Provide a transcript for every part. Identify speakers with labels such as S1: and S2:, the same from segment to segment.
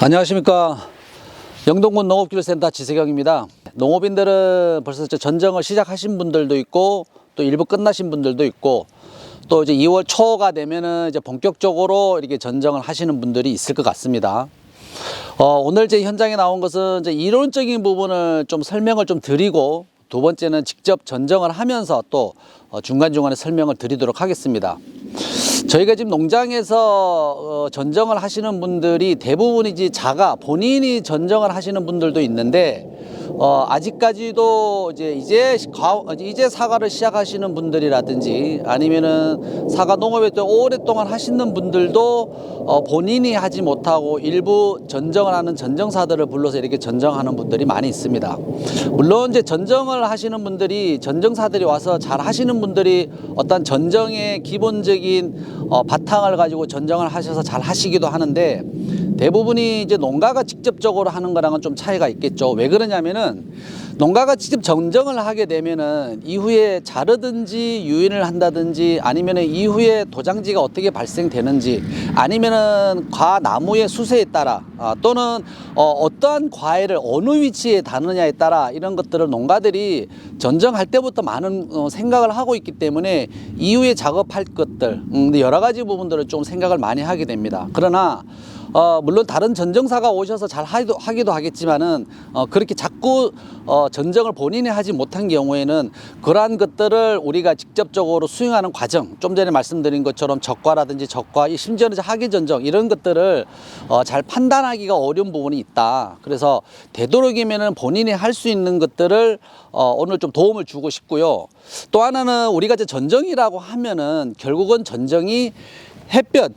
S1: 안녕하십니까. 영동군 농업기술센터 지세경입니다. 농업인들은 벌써 전정을 시작하신 분들도 있고 또 일부 끝나신 분들도 있고 또 이제 2월 초가 되면은 이제 본격적으로 이렇게 전정을 하시는 분들이 있을 것 같습니다. 오늘 제 현장에 나온 것은 이제 이론적인 부분을 좀 설명을 좀 드리고, 두 번째는 직접 전정을 하면서 또 중간중간에 설명을 드리도록 하겠습니다. 저희가 지금 농장에서 전정을 하시는 분들이 대부분이지 본인이 전정을 하시는 분들도 있는데, 아직까지도 이제 사과를 시작하시는 분들이라든지 아니면은 사과 농업에 또 오랫동안 하시는 분들도 본인이 하지 못하고 일부 전정을 하는 전정사들을 불러서 이렇게 전정하는 분들이 많이 있습니다. 물론 이제 전정을 하시는 분들이, 전정사들이 와서 잘 하시는 분들이 어떤 전정의 기본적인 바탕을 가지고 전정을 하셔서 잘 하시기도 하는데, 대부분이 이제 농가가 직접적으로 하는 거랑은 좀 차이가 있겠죠. 왜 그러냐면은 농가가 직접 전정을 하게 되면은 이후에 자르든지 유인을 한다든지 아니면은 이후에 도장지가 어떻게 발생되는지 아니면은 나무의 수세에 따라 또는 어떠한 과일을 어느 위치에 다느냐에 따라 이런 것들을 농가들이 전정할 때부터 많은 생각을 하고 있기 때문에 이후에 작업할 것들, 여러 가지 부분들을 좀 생각을 많이 하게 됩니다. 그러나 물론 다른 전정사가 오셔서 잘 하기도 하겠지만은 그렇게 자꾸 전정을 본인이 하지 못한 경우에는 그러한 것들을 우리가 직접적으로 수행하는 과정, 좀 전에 말씀드린 것처럼 적과라든지 심지어는 하계 전정 이런 것들을 잘 판단하기가 어려운 부분이 있다. 그래서 되도록이면은 본인이 할 수 있는 것들을 오늘 좀 도움을 주고 싶고요. 또 하나는 우리가 이제 전정이라고 하면은 결국은 전정이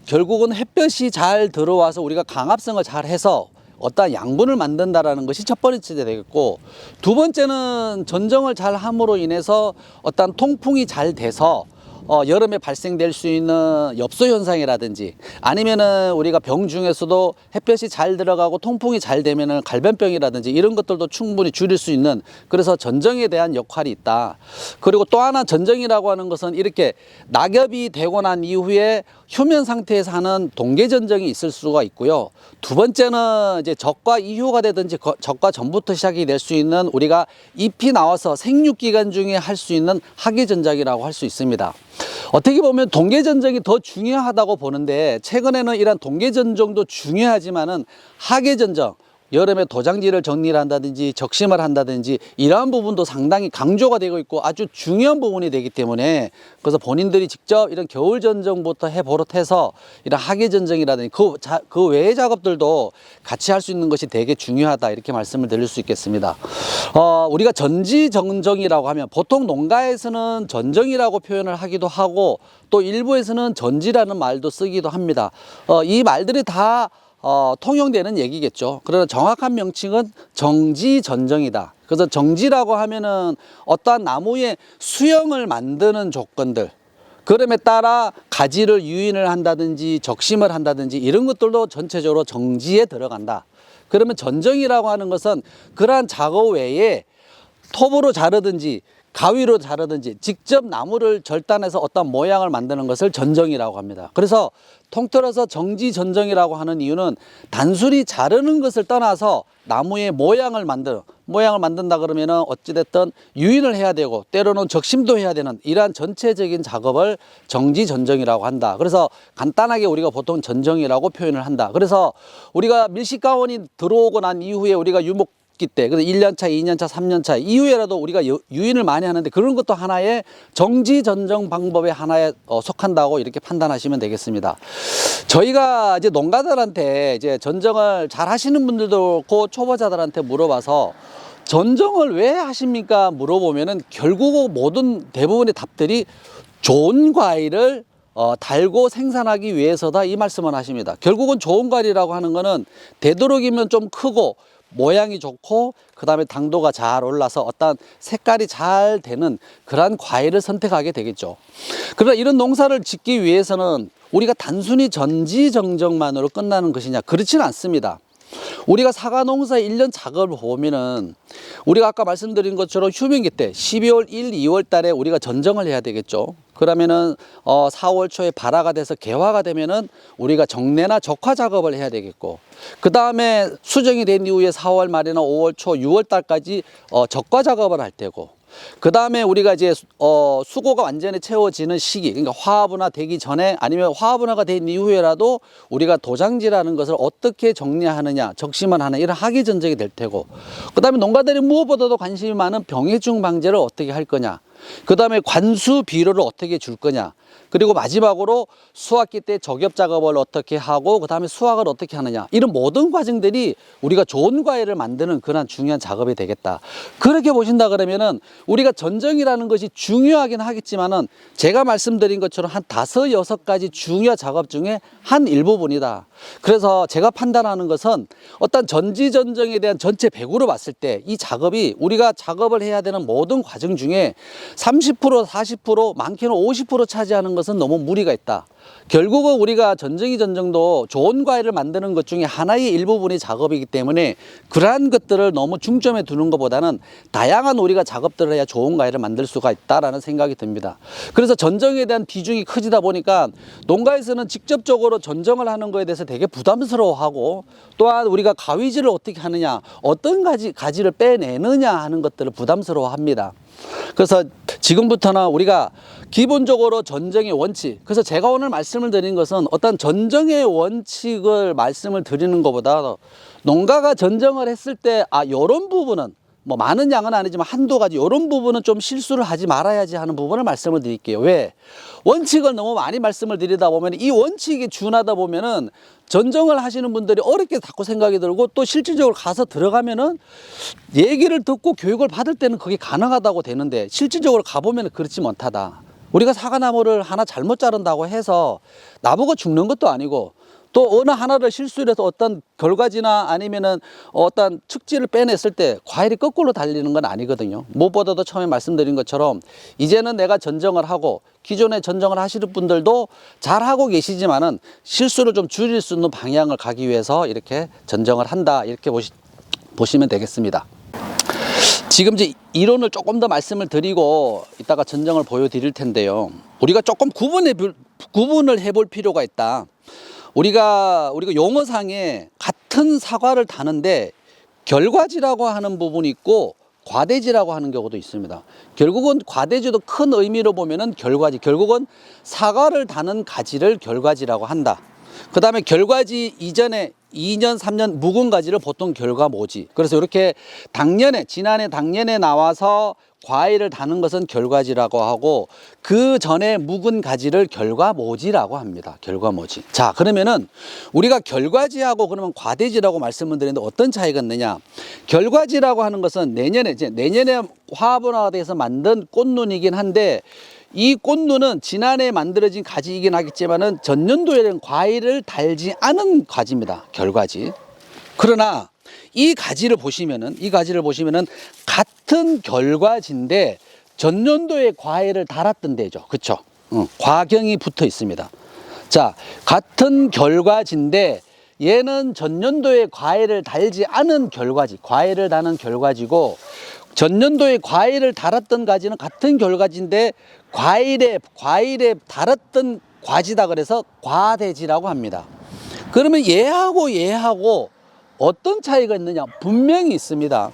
S1: 결국은 햇볕이 잘 들어와서 우리가 강압성을 잘 해서 어떠한 양분을 만든다라는 것이 첫 번째 되겠고, 두 번째는 전정을 잘 함으로 인해서 어떠한 통풍이 잘 돼서 여름에 발생될 수 있는 엽소 현상이라든지 아니면은 우리가 병 중에서도 햇볕이 잘 들어가고 통풍이 잘 되면은 갈변병이라든지 이런 것들도 충분히 줄일 수 있는, 그래서 전정에 대한 역할이 있다. 그리고 또 하나 전정이라고 하는 것은 이렇게 낙엽이 되고 난 이후에 휴면 상태에서 하는 동계 전정이 있을 수가 있고요. 두 번째는 이제 적과 이후가 되든지 적과 전부터 시작이 될 수 있는, 우리가 잎이 나와서 생육 기간 중에 할 수 있는 하계 전정이라고 할 수 있습니다. 어떻게 보면 동계 전정이 더 중요하다고 보는데, 최근에는 이런 동계 전정도 중요하지만은 하계 전정, 여름에 도장지를 정리를 한다든지 적심을 한다든지 이러한 부분도 상당히 강조가 되고 있고 아주 중요한 부분이 되기 때문에, 그래서 본인들이 직접 이런 겨울 전정부터 버릇해서 이런 하계 전정이라든지 그 외의 작업들도 같이 할 수 있는 것이 되게 중요하다, 이렇게 말씀을 드릴 수 있겠습니다. 우리가 전지 전정이라고 하면 보통 농가에서는 전정이라고 표현을 하기도 하고 또 일부에서는 전지라는 말도 쓰기도 합니다. 이 말들이 다 통용되는 얘기겠죠. 그러나 정확한 명칭은 정지전정이다. 그래서 정지라고 하면은 어떠한 나무의 수영을 만드는 조건들, 그럼에 따라 가지를 유인을 한다든지 적심을 한다든지 이런 것들도 전체적으로 정지에 들어간다. 그러면 전정이라고 하는 것은 그러한 작업 외에 톱으로 자르든지 가위로 자르든지 직접 나무를 절단해서 어떤 모양을 만드는 것을 전정이라고 합니다. 그래서 통틀어서 정지전정이라고 하는 이유는 단순히 자르는 것을 떠나서 나무의 모양을 만든다 그러면은 어찌됐든 유인을 해야 되고 때로는 적심도 해야 되는 이러한 전체적인 작업을 정지전정이라고 한다. 그래서 간단하게 우리가 보통 전정이라고 표현을 한다. 그래서 우리가 밀식가원이 들어오고 난 이후에 우리가 유목 때, 그래서 1년차, 2년차, 3년차 이후에라도 우리가 유인을 많이 하는데 그런 것도 하나의 정지 전정 방법의 하나에 속한다고 이렇게 판단하시면 되겠습니다. 저희가 이제 농가들한테 이제 전정을 잘 하시는 분들도 그렇고 초보자들한테 물어봐서 전정을 왜 하십니까? 물어보면은 결국 대부분의 답들이 좋은 과일을 달고 생산하기 위해서다, 이 말씀을 하십니다. 결국은 좋은 과일이라고 하는 거는 되도록이면 좀 크고 모양이 좋고 그 다음에 당도가 잘 올라서 어떤 색깔이 잘 되는 그러한 과일을 선택하게 되겠죠. 그러나 이런 농사를 짓기 위해서는 우리가 단순히 전지전정만으로 끝나는 것이냐, 그렇지는 않습니다. 우리가 사과 농사의 1년 작업을 보면은 우리가 아까 말씀드린 것처럼 휴면기 때 12월 1, 2월 달에 우리가 전정을 해야 되겠죠. 그러면은 4월 초에 발화가 돼서 개화가 되면은 우리가 정례나 적화 작업을 해야 되겠고, 그 다음에 수정이 된 이후에 4월 말이나 5월 초, 6월 달까지 적과 작업을 할 테고, 그 다음에 우리가 이제 수고가 완전히 채워지는 시기, 그러니까 화합은화 되기 전에 아니면 화합은화가 된 이후에라도 우리가 도장지라는 것을 어떻게 정리하느냐, 적심을 하느냐, 이런 학위 전쟁이 될 테고, 그 다음에 농가들이 무엇보다도 관심이 많은 병해충 방제를 어떻게 할 거냐, 그 다음에 관수 비료를 어떻게 줄 거냐, 그리고 마지막으로 수확기 때 적엽 작업을 어떻게 하고 그 다음에 수확을 어떻게 하느냐, 이런 모든 과정들이 우리가 좋은 과일을 만드는 그런 중요한 작업이 되겠다. 그렇게 보신다 그러면은 우리가 전정이라는 것이 중요하긴 하겠지만은 제가 말씀드린 것처럼 한 5, 6가지 중요한 작업 중에 한 일부분이다. 그래서 제가 판단하는 것은 어떤 전지전정에 대한 전체 100으로 봤을 때 이 작업이 우리가 작업을 해야 되는 모든 과정 중에 30%, 40%, 많게는 50% 차지하는 것은 너무 무리가 있다. 결국은 우리가 전정이 전정도 좋은 과일을 만드는 것 중에 하나의 일부분이 작업이기 때문에 그러한 것들을 너무 중점에 두는 것보다는 다양한 우리가 작업들을 해야 좋은 과일을 만들 수가 있다라는 생각이 듭니다. 그래서 전정에 대한 비중이 커지다 보니까 농가에서는 직접적으로 전정을 하는 것에 대해서 되게 부담스러워하고, 또한 우리가 가위질을 어떻게 하느냐, 어떤 가지를 빼내느냐 하는 것들을 부담스러워합니다. 그래서 지금부터는 우리가 기본적으로 전정의 원칙, 그래서 제가 오늘 말씀을 드린 것은 어떤 전정의 원칙을 말씀을 드리는 것보다 농가가 전정을 했을 때 요런 부분은 뭐 많은 양은 아니지만 한두 가지 요런 부분은 좀 실수를 하지 말아야지 하는 부분을 말씀을 드릴게요. 왜? 원칙을 너무 많이 말씀을 드리다 보면 이 원칙에 준하다 보면은 전정을 하시는 분들이 어렵게 자꾸 생각이 들고, 또 실질적으로 가서 들어가면은 얘기를 듣고 교육을 받을 때는 그게 가능하다고 되는데 실질적으로 가보면 그렇지 못하다. 우리가 사과나무를 하나 잘못 자른다고 해서 나무가 죽는 것도 아니고, 또 어느 하나를 실수를 해서 어떤 결과지나 아니면은 어떤 측지를 빼냈을 때 과일이 거꾸로 달리는 건 아니거든요. 무엇보다도 처음에 말씀드린 것처럼 이제는 내가 전정을 하고, 기존에 전정을 하시는 분들도 잘 하고 계시지만은 실수를 좀 줄일 수 있는 방향을 가기 위해서 이렇게 전정을 한다, 이렇게 보시면 되겠습니다. 지금 이제 이론을 조금 더 말씀을 드리고 이따가 전정을 보여드릴 텐데요. 우리가 조금 구분을 해볼 필요가 있다. 우리가 용어상에 같은 사과를 다는데 결과지라고 하는 부분이 있고 과대지라고 하는 경우도 있습니다. 결국은 과대지도 큰 의미로 보면은 결과지, 결국은 사과를 다는 가지를 결과지라고 한다. 그 다음에 결과지 이전에 2년, 3년 묵은 가지를 보통 결과모지. 그래서 이렇게 지난해 당년에 나와서 과일을 다는 것은 결과지라고 하고, 그 전에 묵은 가지를 결과모지라고 합니다. 결과모지. 자, 그러면은 우리가 결과지하고 그러면 과대지라고 말씀을 드리는데 어떤 차이가 있느냐? 결과지라고 하는 것은 내년에 화합은화가 돼서 만든 꽃눈이긴 한데, 이 꽃눈은 지난해 만들어진 가지이긴 하겠지만은 전년도에는 과일을 달지 않은 가지입니다. 결과지. 그러나 이 가지를 보시면은 같은 결과지인데 전년도에 과일을 달았던 데죠. 그쵸? 과경이 붙어 있습니다. 자, 같은 결과지인데 얘는 전년도에 과일을 달지 않은 결과지, 과일을 다는 결과지고, 전년도에 과일을 달았던 가지는 같은 결과지인데 과일에 달았던 과지다, 그래서 과대지라고 합니다. 그러면 얘하고 어떤 차이가 있느냐? 분명히 있습니다.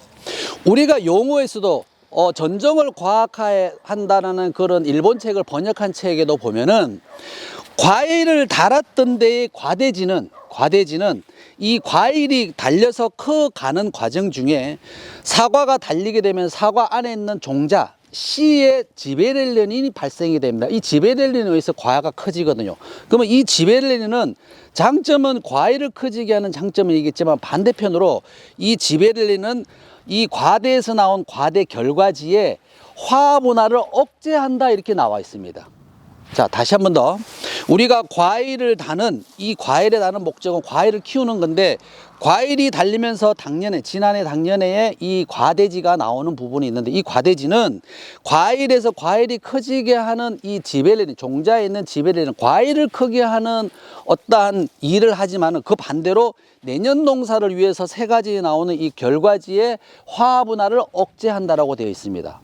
S1: 우리가 용어에서도 전정을 과학화한다는 그런 일본 책을 번역한 책에도 보면은 과일을 달았던 데의 과대지는 이 과일이 달려서 커가는 과정 중에 사과가 달리게 되면 사과 안에 있는 종자 씨의 지베렐린이 발생이 됩니다. 이 지베렐린에 의해서 과가 커지거든요. 그러면 이 지베렐린은 장점은 과일을 커지게 하는 장점은 있겠지만, 반대편으로 이 지베렐린은 이 과대에서 나온 과대 결과지에 화합은화를 억제한다, 이렇게 나와 있습니다. 자, 다시 한 번 더. 우리가 과일을 다는, 이 과일에 다는 목적은 과일을 키우는 건데, 과일이 달리면서 지난해 당년에 이 과대지가 나오는 부분이 있는데, 이 과대지는 과일에서 과일이 커지게 하는 이 지베렐린, 종자에 있는 지베렐린, 과일을 크게 하는 어떠한 일을 하지만은 그 반대로 내년 농사를 위해서 3가지에 나오는 이 결과지의 화합은화를 억제한다라고 되어 있습니다.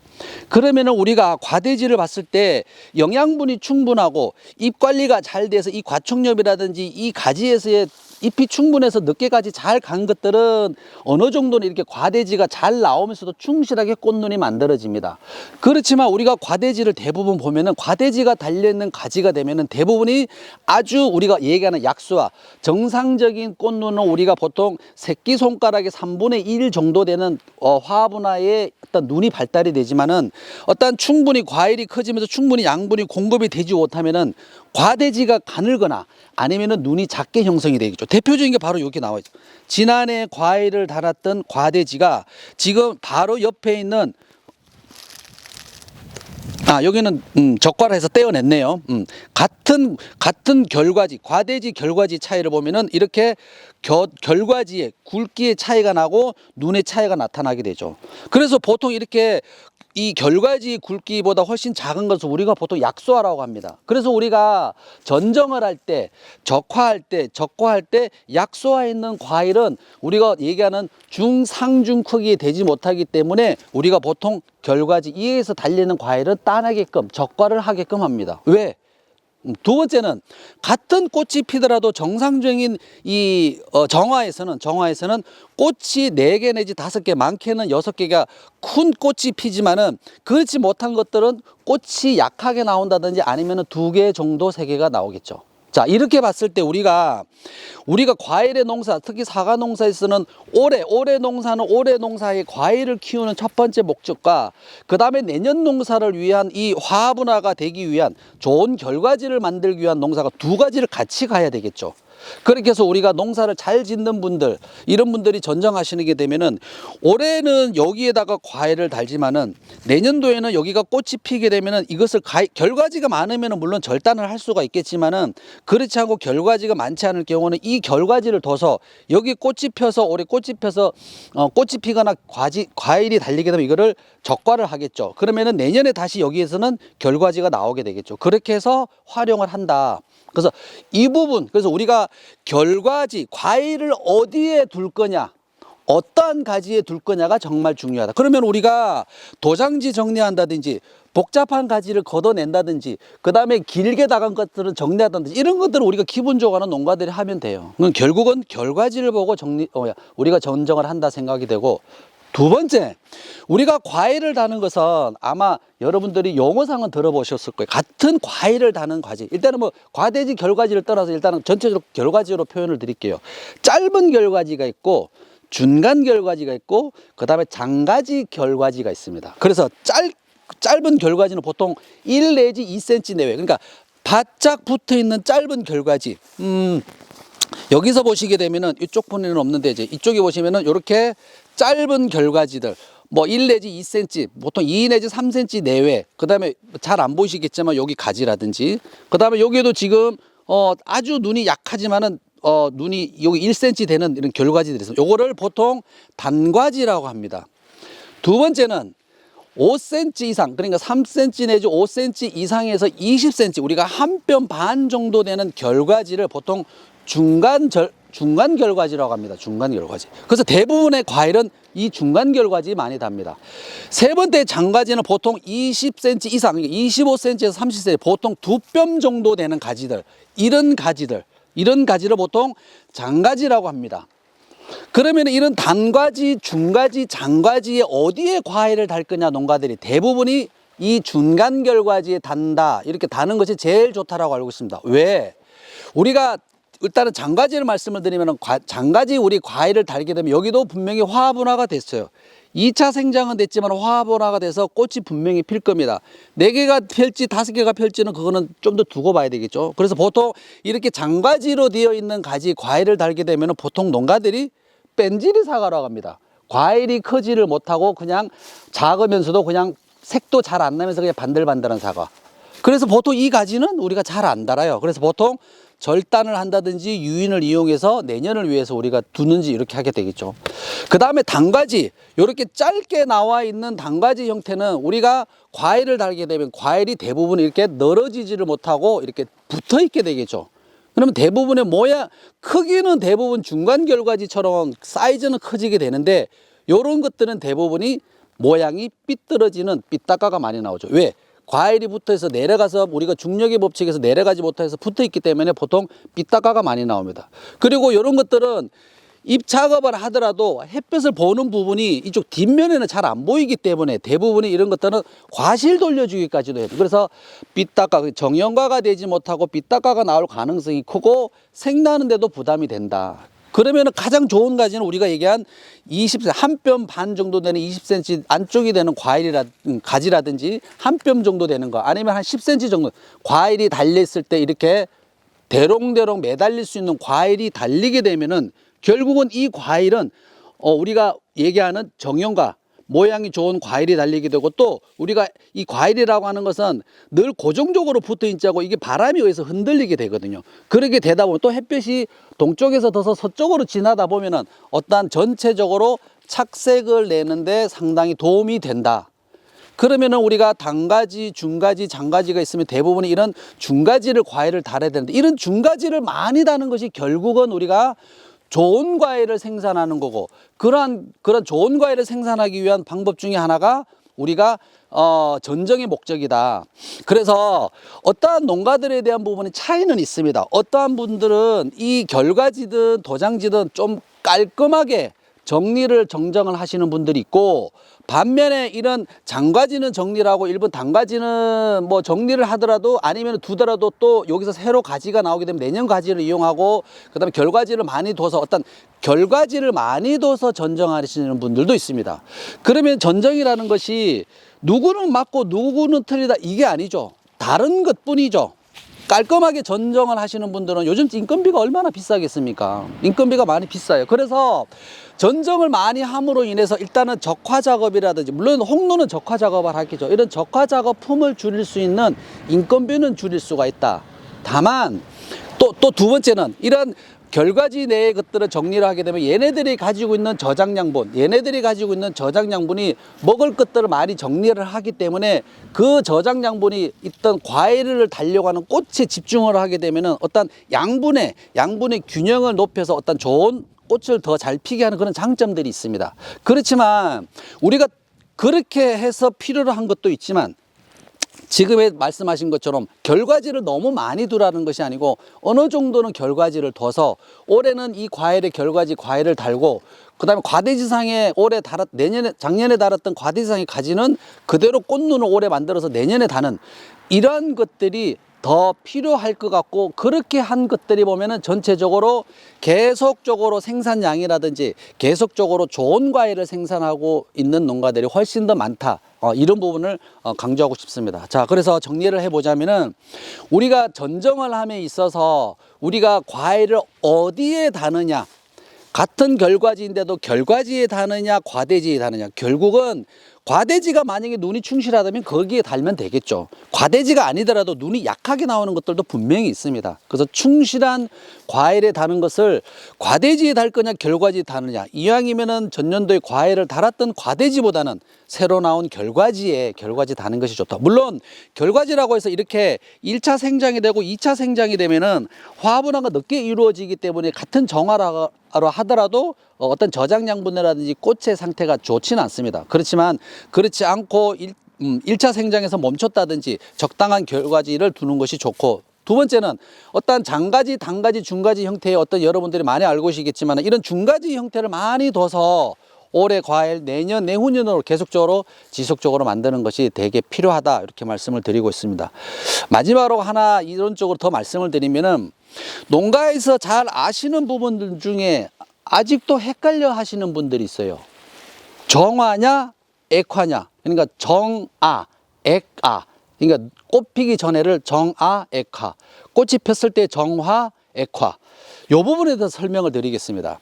S1: 그러면은 우리가 과대지를 봤을 때 영양분이 충분하고 잎 관리가 잘 돼서 이 과촉엽이라든지 이 가지에서의 잎이 충분해서 늦게까지 잘 간 것들은 어느 정도는 이렇게 과대지가 잘 나오면서도 충실하게 꽃눈이 만들어집니다. 그렇지만 우리가 과대지를 대부분 보면은 과대지가 달려있는 가지가 되면은 대부분이 아주 우리가 얘기하는 약수와 정상적인 꽃눈은 우리가 보통 새끼손가락의 3분의 1 정도 되는 화분화의 어떤 눈이 발달이 되지만은 어떤 충분히 과일이 커지면서 충분히 양분이 공급이 되지 못하면은 과대지가 가늘거나 아니면은 눈이 작게 형성이 되겠죠. 대표적인 게 바로 이렇게 나와 있죠. 지난해 과일을 달았던 과대지가 지금 바로 옆에 있는 여기는 적과를 해서 떼어냈네요. 같은 결과지, 과대지 결과지 차이를 보면은 이렇게 결과지의 굵기의 차이가 나고 눈의 차이가 나타나게 되죠. 그래서 보통 이렇게 이 결과지 굵기보다 훨씬 작은 것을 우리가 보통 약수화라고 합니다. 그래서 우리가 전정을 할 때, 적화할 때 약수화 있는 과일은 우리가 얘기하는 중상중 크기에 되지 못하기 때문에 우리가 보통 결과지 이에서 달리는 과일은 따내게끔 적과를 하게끔 합니다. 왜? 두 번째는 같은 꽃이 피더라도 정상적인 이 정화에서는 꽃이 4개 내지 5개, 많게는 6개가 큰 꽃이 피지만은 그렇지 못한 것들은 꽃이 약하게 나온다든지 아니면은 2개 정도, 3개가 나오겠죠. 자, 이렇게 봤을 때 우리가 과일의 농사, 특히 사과 농사에서는 올해 농사는 올해 농사의 과일을 키우는 첫 번째 목적과 그 다음에 내년 농사를 위한 이 화분화가 되기 위한 좋은 결과지를 만들기 위한 농사가 두 가지를 같이 가야 되겠죠. 그렇게 해서 우리가 농사를 잘 짓는 분들, 이런 분들이 전정하시게 되면은 올해는 여기에다가 과일을 달지만은 내년도에는 여기가 꽃이 피게 되면은 이것을 결과지가 많으면은 물론 절단을 할 수가 있겠지만은 그렇지 않고 결과지가 많지 않을 경우는 이 결과지를 둬서 여기 꽃이 펴서 올해 꽃이 펴서 꽃이 피거나 과일이 달리게 되면 이거를 적과를 하겠죠. 그러면은 내년에 다시 여기에서는 결과지가 나오게 되겠죠. 그렇게 해서 활용을 한다. 그래서 이 부분, 그래서 우리가 결과지, 과일을 어디에 둘 거냐, 어떠한 가지에 둘 거냐가 정말 중요하다. 그러면 우리가 도장지 정리한다든지 복잡한 가지를 걷어낸다든지 그 다음에 길게 나간 것들은 정리하든지 이런 것들은 우리가 기본적으로 하는 농가들이 하면 돼요. 결국은 결과지를 보고 우리가 전정을 한다 생각이 되고, 두 번째, 우리가 과일을 다는 것은 아마 여러분들이 용어상은 들어보셨을 거예요. 같은 과일을 다는 과지. 일단은 뭐 과대지 결과지를 떠나서 일단은 전체적으로 결과지로 표현을 드릴게요. 짧은 결과지가 있고 중간 결과지가 있고 그 다음에 장가지 결과지가 있습니다. 그래서 짧은 결과지는 보통 1 내지 2cm 내외, 그러니까 바짝 붙어 있는 짧은 결과지. 여기서 보시게 되면은 이쪽 분에는 없는데 이제 이쪽에 보시면은 이렇게 짧은 결과지들 뭐 1 내지 2cm, 보통 2 내지 3cm 내외. 그다음에 잘 안 보이시겠지만 여기 가지라든지 그다음에 여기에도 지금 아주 눈이 약하지만은 눈이 여기 1cm 되는 이런 결과지들이 있어요. 요거를 보통 단과지라고 합니다. 두 번째는 5cm 이상, 그러니까 3cm 내지 5cm 이상에서 20cm, 우리가 한 뼘 반 정도 되는 결과지를 보통 중간 결과지라고 합니다. 중간 결과지. 그래서 대부분의 과일은 이 중간 결과지 많이 답니다. 세 번째 장가지는 보통 20cm 이상, 25cm에서 30cm, 보통 2뼘 정도 되는 가지들, 이런 가지를 보통 장가지라고 합니다. 그러면 이런 단과지, 중과지, 장과지에 어디에 과일을 달 거냐, 농가들이 대부분이 이 중간 결과지에 단다, 이렇게 다는 것이 제일 좋다라고 알고 있습니다. 왜? 우리가 일단은 장가지를 말씀을 드리면 장가지 우리 과일을 달게 되면 여기도 분명히 화분화가 됐어요. 2차 생장은 됐지만 화분화가 돼서 꽃이 분명히 필 겁니다. 4개가 필지 5개가 필지는 그거는 좀 더 두고 봐야 되겠죠. 그래서 보통 이렇게 장가지로 되어 있는 가지 과일을 달게 되면 보통 농가들이 뺀질이 사과라고 합니다. 과일이 크지를 못하고 그냥 작으면서도 그냥 색도 잘 안 나면서 그냥 반들반들한 사과. 그래서 보통 이 가지는 우리가 잘 안 달아요. 그래서 보통 절단을 한다든지 유인을 이용해서 내년을 위해서 우리가 두는지 이렇게 하게 되겠죠. 그 다음에 단과지, 이렇게 짧게 나와 있는 단과지 형태는 우리가 과일을 달게 되면 과일이 대부분 이렇게 늘어지지를 못하고 이렇게 붙어 있게 되겠죠. 그러면 대부분의 모양, 크기는 대부분 중간 결과지처럼 사이즈는 커지게 되는데 이런 것들은 대부분이 모양이 삐뚤어지는 삐딱가가 많이 나오죠. 왜? 과일이 붙어서 내려가서 우리가 중력의 법칙에서 내려가지 못해서 붙어 있기 때문에 보통 삐딱가가 많이 나옵니다. 그리고 이런 것들은 잎 작업을 하더라도 햇볕을 보는 부분이 이쪽 뒷면에는 잘 안 보이기 때문에 대부분의 이런 것들은 과실 돌려주기까지도 해요. 그래서 삐딱가, 정형과가 되지 못하고 삐딱가가 나올 가능성이 크고 생나는데도 부담이 된다. 그러면 가장 좋은 가지는 우리가 얘기한 20cm, 한 뼘 반 정도 되는 20cm 안쪽이 되는 가지라든지 한 뼘 정도 되는 거, 아니면 한 10cm 정도 과일이 달려있을 때 이렇게 대롱대롱 매달릴 수 있는 과일이 달리게 되면은 결국은 이 과일은 우리가 얘기하는 정형과 모양이 좋은 과일이 달리게 되고, 또 우리가 이 과일이라고 하는 것은 늘 고정적으로 붙어 있지 않고 이게 바람에 의해서 흔들리게 되거든요. 그렇게 되다 보면 또 햇볕이 동쪽에서 더서 서쪽으로 지나다 보면은 어떠한 전체적으로 착색을 내는데 상당히 도움이 된다. 그러면은 우리가 단가지, 중가지, 장가지가 있으면 대부분 이런 중가지를 과일을 달아야 되는데, 이런 중가지를 많이 다는 것이 결국은 우리가 좋은 과일을 생산하는 거고, 그런 좋은 과일을 생산하기 위한 방법 중에 하나가 우리가 전정의 목적이다. 그래서 어떠한 농가들에 대한 부분에 차이는 있습니다. 어떠한 분들은 이 결과지든 도장지든 좀 깔끔하게 정정을 하시는 분들이 있고, 반면에 이런 장과지는 정리를 하고 일본 단과지는 뭐 정리를 하더라도 아니면 두더라도 또 여기서 새로 가지가 나오게 되면 내년 가지를 이용하고, 그 다음에 결과지를 많이 둬서 어떤 결과지를 많이 둬서 전정하시는 분들도 있습니다. 그러면 전정이라는 것이 누구는 맞고 누구는 틀리다 이게 아니죠. 다른 것 뿐이죠. 깔끔하게 전정을 하시는 분들은 요즘 인건비가 얼마나 비싸겠습니까? 인건비가 많이 비싸요. 그래서 전정을 많이 함으로 인해서 일단은 적화 작업이라든지, 물론 홍로는 적화 작업을 하겠죠. 이런 적화 작업품을 줄일 수 있는 인건비는 줄일 수가 있다. 다만 또 두 번째는 이런 결과지 내의 것들을 정리를 하게 되면 얘네들이 가지고 있는 얘네들이 가지고 있는 저장양분이 먹을 것들을 많이 정리를 하기 때문에 그 저장양분이 있던 과일을 달려가는 꽃에 집중을 하게 되면은 어떤 양분의 균형을 높여서 어떤 좋은 꽃을 더 잘 피게 하는 그런 장점들이 있습니다. 그렇지만 우리가 그렇게 해서 필요로 한 것도 있지만, 지금에 말씀하신 것처럼 결과지를 너무 많이 두라는 것이 아니고 어느 정도는 결과지를 둬서 올해는 이 과일의 과일을 달고, 그 다음에 과대지상에 작년에 달았던 과대지상의 가지는 그대로 꽃눈을 올해 만들어서 내년에 다는 이러한 것들이 더 필요할 것 같고, 그렇게 한 것들이 보면은 전체적으로 계속적으로 생산량이라든지 계속적으로 좋은 과일을 생산하고 있는 농가들이 훨씬 더 많다. 이런 부분을 강조하고 싶습니다. 자, 그래서 정리를 해보자면은 우리가 전정을 함에 있어서 우리가 과일을 어디에 다느냐, 같은 결과지인데도 결과지에 다느냐 과대지에 다느냐, 결국은 과대지가 만약에 눈이 충실하다면 거기에 달면 되겠죠. 과대지가 아니더라도 눈이 약하게 나오는 것들도 분명히 있습니다. 그래서 충실한 과일에 다는 것을 과대지에 달 거냐 결과지에 다느냐, 이왕이면은 전년도에 과일을 달았던 과대지보다는 새로 나온 결과지 다는 것이 좋다. 물론 결과지라고 해서 이렇게 1차 생장이 되고 2차 생장이 되면은 화분화가 늦게 이루어지기 때문에 같은 정화라고 하더라도 어떤 저장 양분이라든지 꽃의 상태가 좋지는 않습니다. 그렇지만 그렇지 않고 1차 생장에서 멈췄다든지 적당한 결과지를 두는 것이 좋고, 두 번째는 어떤 장가지, 단가지, 중가지 형태의 어떤 여러분들이 많이 알고 계시겠지만 이런 중가지 형태를 많이 둬서 올해 과일 내년, 내후년으로 계속적으로 지속적으로 만드는 것이 되게 필요하다, 이렇게 말씀을 드리고 있습니다. 마지막으로 하나 이론적으로 더 말씀을 드리면은, 농가에서 잘 아시는 부분들 중에 아직도 헷갈려 하시는 분들이 있어요. 정화냐 액화냐, 그러니까 정아 액아, 그러니까 꽃 피기 전에를 정아 액화, 꽃이 폈을 때 정화 액화, 이 부분에 대해서 설명을 드리겠습니다.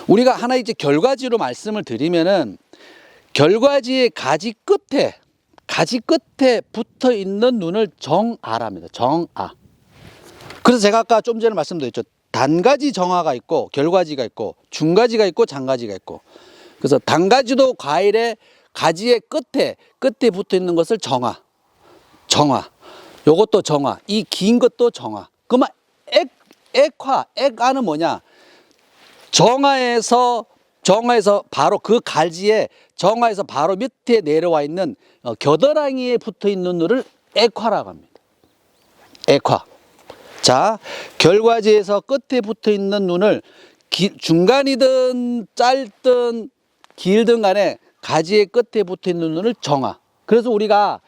S1: 우리가 하나 이제 결과지로 말씀을 드리면은, 결과지의 가지 끝에 붙어 있는 눈을 정아랍니다. 정아. 그래서 제가 아까 좀 전에 말씀드렸죠. 단가지 정화가 있고 결과지가 있고 중가지가 있고 장가지가 있고. 그래서 단가지도 과일의 가지의 끝에 붙어 있는 것을 정화. 요것도 정화. 이 긴 것도 정화. 그러면 액화는 뭐냐? 정화에서 정화에서 바로 그 갈지에 정화에서 바로 밑에 내려와 있는 겨드랑이에 붙어 있는 눈을 액화라고 합니다. 액화. 자, 결과지에서 끝에 붙어 있는 눈을 중간이든 짧든 길든 간에 가지의 끝에 붙어 있는 눈을 정화. 그래서 우리가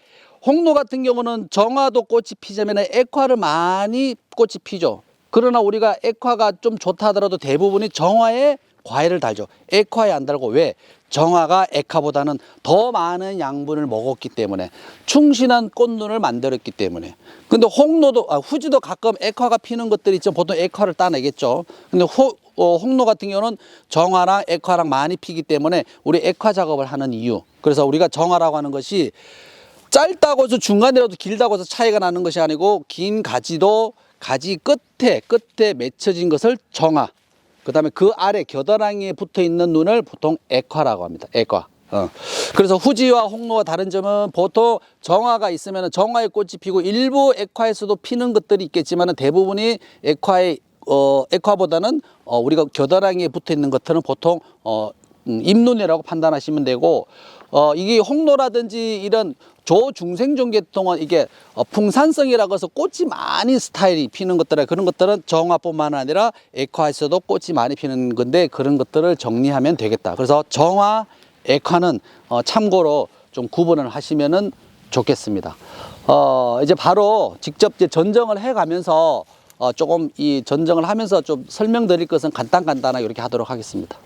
S1: 홍로 같은 경우는 정화도 꽃이 피자면 액화를 많이 꽃이 피죠. 그러나 우리가 액화가 좀 좋다 하더라도 대부분이 정화에 과일을 달죠. 액화에 안 달고. 왜? 정화가 액화보다는 더 많은 양분을 먹었기 때문에, 충실한 꽃눈을 만들었기 때문에. 근데 홍로도 후지도 가끔 액화가 피는 것들이 있죠. 보통 액화를 따내겠죠. 근데 홍로 같은 경우는 정화랑 액화랑 많이 피기 때문에 우리 액화 작업을 하는 이유. 그래서 우리가 정화라고 하는 것이 짧다고 해서 중간이라도 길다고 해서 차이가 나는 것이 아니고, 긴 가지도 가지 끝에 맺혀진 것을 정화, 그 다음에 그 아래 겨드랑이에 붙어 있는 눈을 보통 액화라고 합니다. 액화. 그래서 후지와 홍로와 다른 점은 보통 정화가 있으면 정화에 꽃이 피고 일부 액화에서도 피는 것들이 있겠지만 대부분이 액화보다는 우리가 겨드랑이에 붙어 있는 것들은 보통 잎눈이라고 판단하시면 되고, 이게 홍로라든지 이런 조중생종 계통은 이게 풍산성이라고 해서 꽃이 많이 스타일이 피는 것들, 그런 것들은 정화뿐만 아니라 액화에서도 꽃이 많이 피는 건데, 그런 것들을 정리하면 되겠다. 그래서 정화, 액화는 참고로 좀 구분을 하시면은 좋겠습니다. 이제 바로 직접 이제 전정을 해 가면서 조금 이 전정을 하면서 좀 설명드릴 것은 간단하게 이렇게 하도록 하겠습니다.